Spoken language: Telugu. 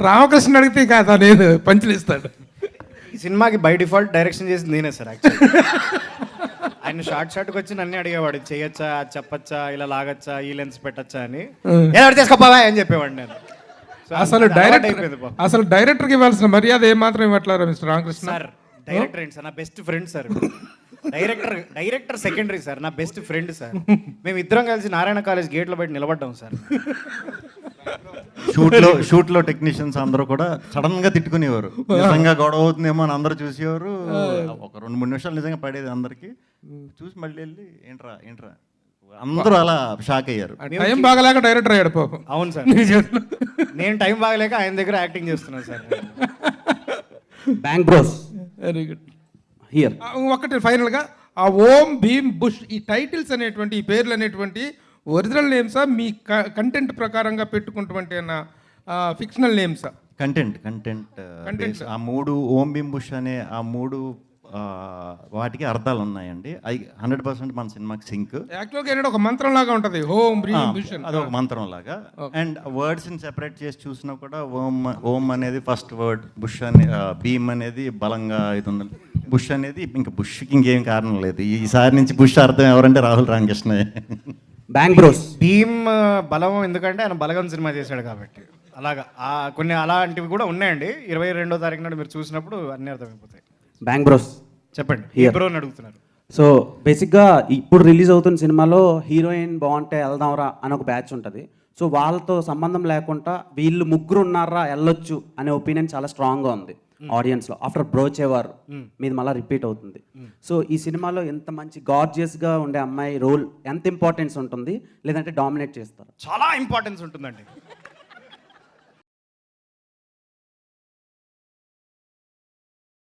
రామకృష్ణ అడిగితే కాదు నేను పంచులు ఇస్తాడు. ఈ సినిమాకి బై డిఫాల్ట్ డైరెక్షన్ చేసింది నేనే సార్ యాక్చువల్లీ. ఆయన షార్ట్కి వచ్చి నన్ను అడిగేవాడు, చేయొచ్చా, అది చెప్పచ్చా, ఇలా లాగచ్చా, ఈ లెన్స్ పెట్టచ్చా అని. ఏదో చేసుకోపోవా అని చెప్పేవాడు నేను. అసలు డైరెక్టర్కి ఇవ్వాల్సిన మర్యాద ఏమాత్రం ఇవ్వట్లేరు మిస్టర్ రామకృష్ణ సార్. డైరెక్టర్ ఏంటి సార్, నా best friend sir. Director secondary sir, నా బెస్ట్ ఫ్రెండ్ సార్. మేము ఇద్దరం కలిసి నారాయణ కాలేజ్ గేట్లో బయట నిలబడ్డాం సార్. షూట్లో టెక్నీషియన్స్ అందరూ కూడా సడన్ గా తిట్టుకునేవారు, నిజంగా గొడవ అవుతుందేమో అని అందరూ చూసేవారు. ఒక 2-3 నిమిషాలు నిజంగా పడేది అందరికి. చూసి మళ్ళీ వెళ్ళి ఏంట్రా అందరూ అలా షాక్ అయ్యారు. టైం బాగలేక డైరెక్టర్ అయ్యాడు పాపం. అవును సార్, నేను టైం బాగలేక ఆయన దగ్గర యాక్టింగ్ చేస్తున్నాను sir. Bank bros very good. Here ఒకటి ఫైనల్గా ఆ ఓం భీమ్ బుష్ ఈ టైటిల్స్ అనేటువంటి ఈ పేర్లు అనేటువంటి ఒరిజినల్ నేమ్సా, మీ కంటెంట్ ప్రకారంగా పెట్టుకుంటువంటి ఫిక్షనల్ నేమ్సా? కంటెంట్ ఆ 3 ఓం భీమ్ బుష్ అనే ఆ 3 వాటికి అర్థాలు ఉన్నాయండి. అవి 100% మన సినిమాకి సింక్. యాక్చువల్గా ఏంటంటే ఒక మంత్రం లాగా ఉంటుంది ఓం భీమ్ బుష్, అదొక మంత్రం లాగా. అండ్ వర్డ్స్ని సెపరేట్ చేసి చూసినా కూడా ఓం అనేది ఫస్ట్ వర్డ్, బుష్ అనే భీమ్ అనేది బలంగా ఇది ఉంది, బుష్ అనేది ఇంకా బుష్కి ఇంకేం కారణం లేదు. ఈసారి నుంచి బుష్ అర్థం ఎవరంటే రాహుల్ రామకృష్ణ. బ్యాంక్ బ్రోస్ భీమ్ బలం ఎందుకంటే ఆయన బలగం సినిమా చేశాడు కాబట్టి. అలాగా కొన్ని అలాంటివి కూడా ఉన్నాయండి. 22వ తారీఖు నాడు మీరు చూసినప్పుడు అన్నీ అర్థమైపోతాయి. బ్యాంక్ బ్రోస్ చెప్పండి, బ్రో అని అడుగుతున్నారు. సో బేసిక్గా ఇప్పుడు రిలీజ్ అవుతున్న సినిమాలో హీరోయిన్ బాగుంటే వెళ్దాంరా అని ఒక బ్యాచ్ ఉంటుంది. సో వాళ్ళతో సంబంధం లేకుండా వీళ్ళు ముగ్గురు ఉన్నారా వెళ్ళొచ్చు అనే ఒపీనియన్ చాలా స్ట్రాంగ్గా ఉంది ఆడియన్స్లో. ఆఫ్టర్ బ్రోచేవారు మీది మళ్ళీ రిపీట్ అవుతుంది. సో ఈ సినిమాలో ఎంత మంచి గార్జియస్గా ఉండే అమ్మాయి రోల్ ఎంత ఇంపార్టెన్స్ ఉంటుంది, లేదంటే డామినేట్ చేస్తారు? చాలా ఇంపార్టెన్స్ ఉంటుందండి.